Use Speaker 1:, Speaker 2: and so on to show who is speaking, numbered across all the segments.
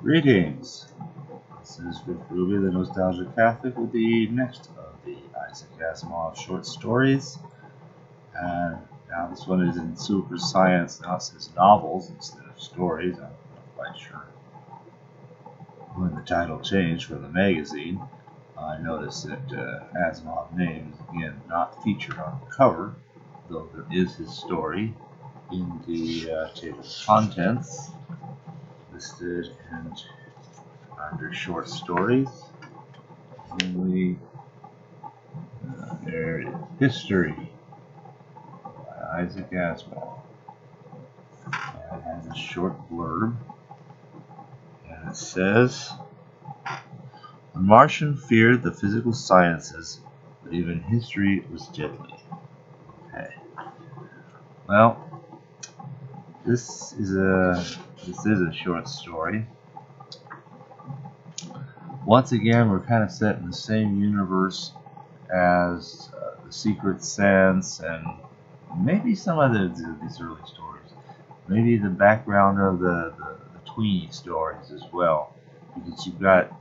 Speaker 1: Greetings. This is Rick Ruby, the Nostalgic Catholic, with the next of the Isaac Asimov short stories. And now this one is in super science. Now it says novels instead of stories. I'm not quite sure when the title changed for the magazine. I noticed that Asimov's name is again not featured on the cover, though there is his story in the table of contents listed and under short stories. Only there it is. History by Isaac Asimov. And it has a short blurb. And it says, "The Martian feared the physical sciences, but even history was deadly." Okay. Well, this is a short story. Once again, we're kind of set in the same universe as The Secret Sense and maybe some of these early stories. Maybe the background of the Tweenie stories as well. Because you've got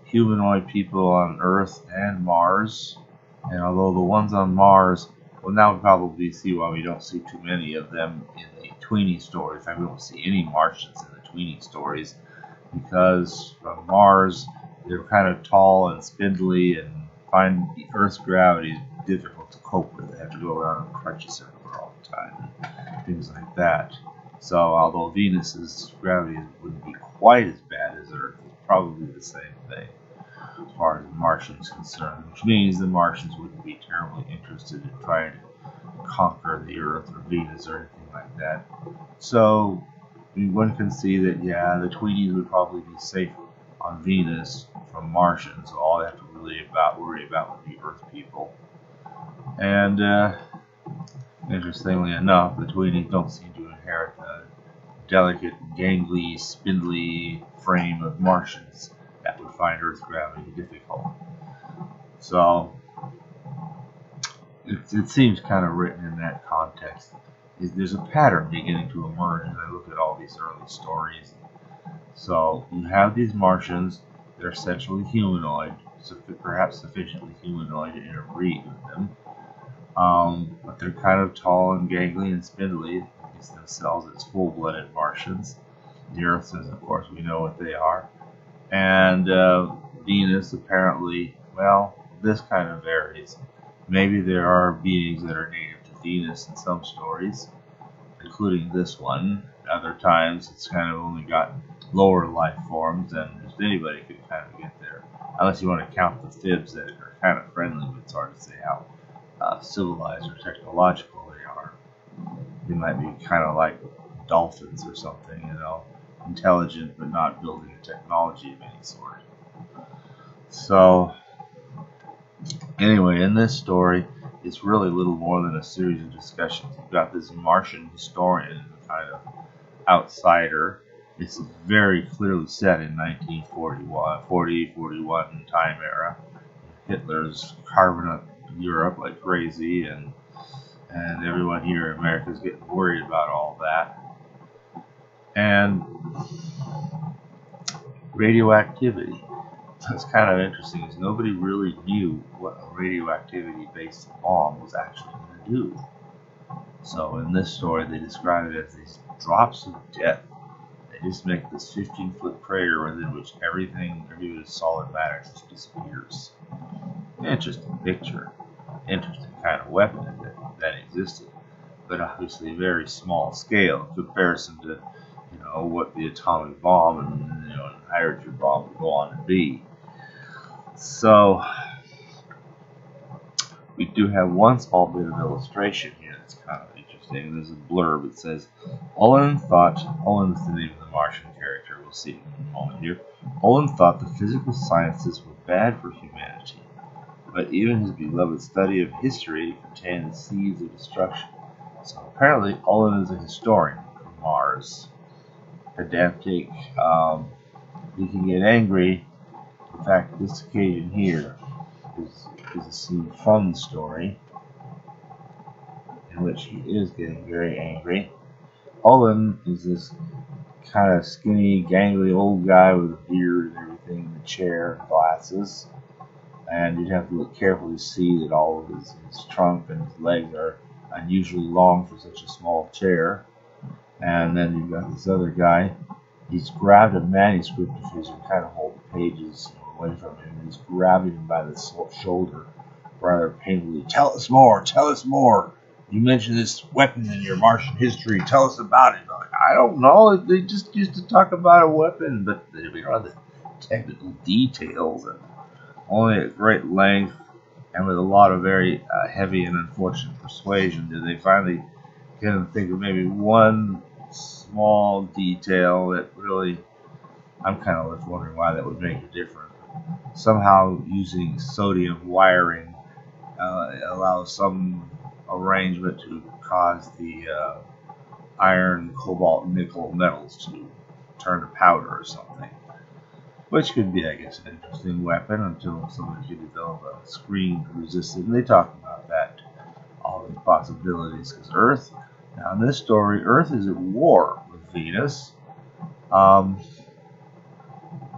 Speaker 1: humanoid people on Earth and Mars. And although the ones on Mars, well, now we probably see why we don't see too many of them in the Tweenie stories. In fact, we don't see any Martians in the Tweenie stories. Because from Mars, they're kind of tall and spindly and find the Earth's gravity is difficult to cope with. They have to go around on crutches everywhere all the time and things like that. So although Venus's gravity wouldn't be quite as bad as Earth, it's probably the same thing as far as the Martians concerned, which means the Martians wouldn't be terribly interested in trying to conquer the Earth or Venus or anything like that. So one can see that, yeah, the Tweenies would probably be safe on Venus from Martians. So all they have to really worry about would be Earth people. And interestingly enough, the Tweenies don't seem to inherit the delicate, gangly, spindly frame of Martians that would find Earth gravity difficult. So it seems kind of written in that context. There's a pattern beginning to emerge as I look at all these early stories. So you have these Martians, they're essentially humanoid, perhaps sufficiently humanoid to interbreed with them. But they're kind of tall and gangly and spindly against themselves as full-blooded Martians. The Earth says, of course, we know what they are. And Venus, apparently, well, this kind of varies. Maybe there are beings that are native to Venus in some stories, including this one. Other times, it's kind of only got lower life forms, and just anybody can kind of get there. Unless you want to count the Fibs that are kind of friendly, but it's hard to say how civilized or technological they are. They might be kind of like dolphins or something, you know, intelligent but not building a technology of any sort. So, anyway, in this story, it's really little more than a series of discussions. You've got this Martian historian, kind of outsider. It's very clearly set in 1941 time era. Hitler's carving up Europe like crazy, and everyone here in America is getting worried about all that. And radioactivity. That's kind of interesting, because nobody really knew what a radioactivity-based bomb was actually going to do. So in this story, they describe it as these drops of death. They just make this 15-foot crater within which every bit of solid matter just disappears. Interesting picture. Interesting kind of weapon that existed. But obviously very small scale in comparison to, what the atomic bomb and hydrogen bomb would go on to be. So we do have one small bit of illustration here that's kind of interesting. There's a blurb. It says, Owen is the name of the Martian character. We'll see in a moment here. Owen thought the physical sciences were bad for humanity, but even his beloved study of history contained the seeds of destruction. So apparently Owen is a historian from Mars. Pedantic. He can get angry. In fact, this occasion here is a scene from the story in which he is getting very angry. Olin is this kind of skinny, gangly old guy with a beard and everything in the chair and glasses. And you'd have to look carefully to see that all of his trunk and his legs are unusually long for such a small chair. And then you've got this other guy. He's grabbed a manuscript of his and kind of hold the pages away from him. And he's grabbing him by the shoulder rather painfully. Tell us more. Tell us more. You mentioned this weapon in your Martian history. Tell us about it. I don't know. They just used to talk about a weapon, but we are the technical details and only at great length and with a lot of very heavy and unfortunate persuasion did they finally get him to think of maybe one small detail that really I'm kind of left wondering why that would make a difference. Somehow using sodium wiring allows some arrangement to cause the iron, cobalt, nickel metals to turn to powder or something. Which could be, I guess, an interesting weapon until somebody could develop a screen to resist it. And they talk about that, all the possibilities. Because Earth, now in this story, Earth is at war with Venus. I'm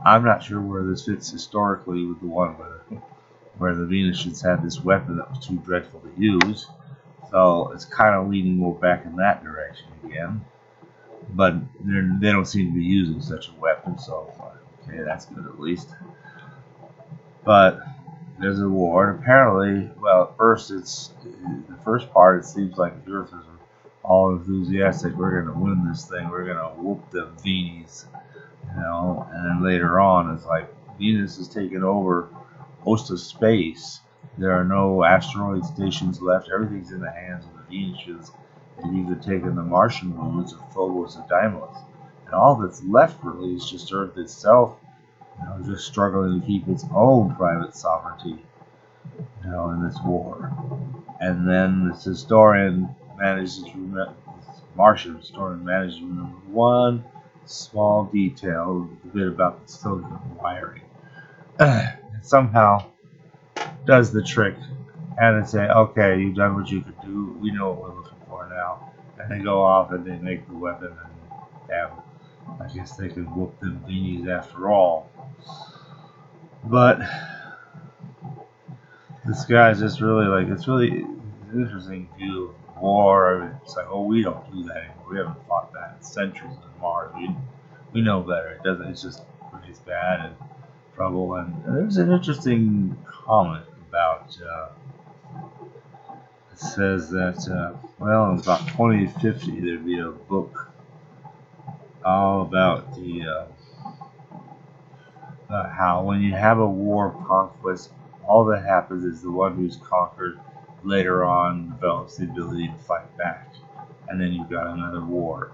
Speaker 1: not sure where this fits historically with the one where the Venusians had this weapon that was too dreadful to use. So it's kind of leaning more back in that direction again. But they don't seem to be using such a weapon, so okay, that's good at least. But there's a war, and apparently, well, at first it's the first part. It seems like the Earthers are all enthusiastic. We're going to win this thing. We're going to whoop them Venis, And then later on, it's like Venus is taking over most of space. There are no asteroid stations left. Everything's in the hands of the Venusians. They've even taken the Martian moons of Phobos and Deimos. And all that's left really is just Earth itself, just struggling to keep its own private sovereignty, in this war. And then this Martian historian manages to remember one small detail, a bit about the sodium wiring. Somehow does the trick, and they say, okay, you've done what you could do, we know what we're looking for now. And they go off and they make the weapon, and I guess they can whoop them Venis after all. But this guy's just really it's an interesting view of war. It's like, oh, we don't do that anymore. We haven't fought that in centuries on Mars. We know better. It's just pretty bad and trouble. And there's an interesting comment about it says that in about 2050 there'd be a book all about the how when you have a war of conquest, all that happens is the one who's conquered later on develops the ability to fight back, and then you've got another war.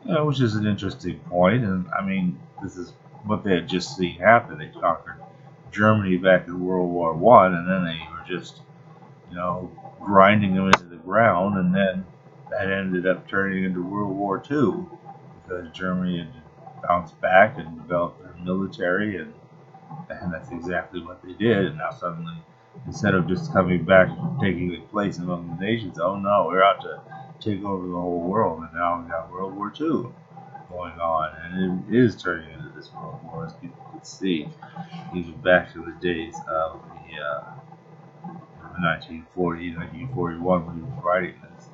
Speaker 1: Which is an interesting point, and I mean, this is what they had just seen happen. They conquered Germany back in World War I, and then they were just, grinding them into the ground, and then that ended up turning into World War II because Germany had bounced back and developed their military, and that's exactly what they did. And now suddenly, instead of just coming back and taking their place among the nations, oh no, we're out to take over the whole world, and now we've got World War II going on, and it is turning into this World War, as people could see, even back in the days of the 1940, 1941 when he was writing this.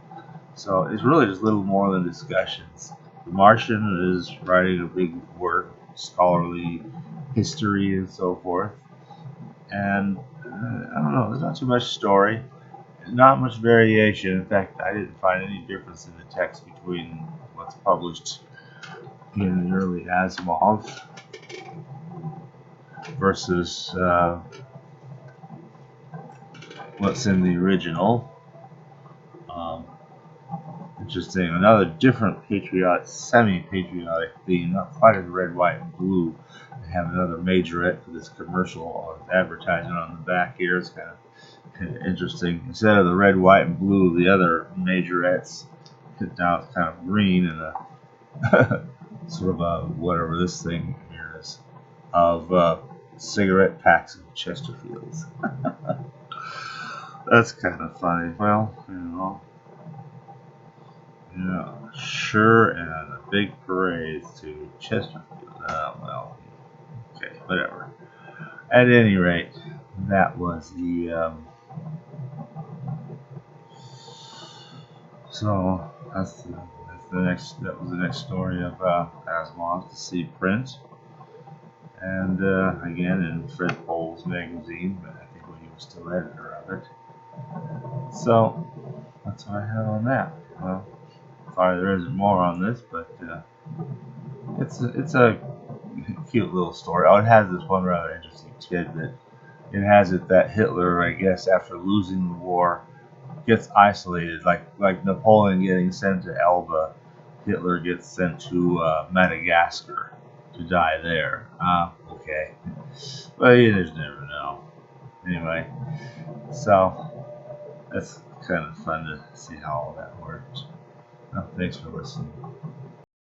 Speaker 1: So it's really just little more than discussions. The Martian is writing a big work, scholarly history and so forth, and I don't know, there's not too much story. Not much variation. In fact, I didn't find any difference in the text between what's published in the early Asimov versus what's in the original. Interesting. Another different semi-patriotic theme, not quite as red, white, and blue. They have another majorette for this commercial advertisement on the back here. It's kind of interesting. Instead of the red, white, and blue, the other majorettes, now it's kind of green and a sort of a whatever this thing here is of cigarette packs of Chesterfields. That's kind of funny. Well, sure, and big parades to Chesterfield. Well, okay, whatever. At any rate, that was the so that was the next story of Asimov, the Sea Prince, and again in Fred Pohl's magazine, I think when he was still editor of it. So that's what I have on that. Well, sorry there isn't more on this, but it's a cute little story. Oh, it has this one rather interesting tidbit. It has it that Hitler, I guess, after losing the war, gets isolated, like Napoleon getting sent to Elba. Hitler gets sent to Madagascar to die there. Okay. But you just never know. Anyway, so that's kind of fun to see how all that works. Well, thanks for listening.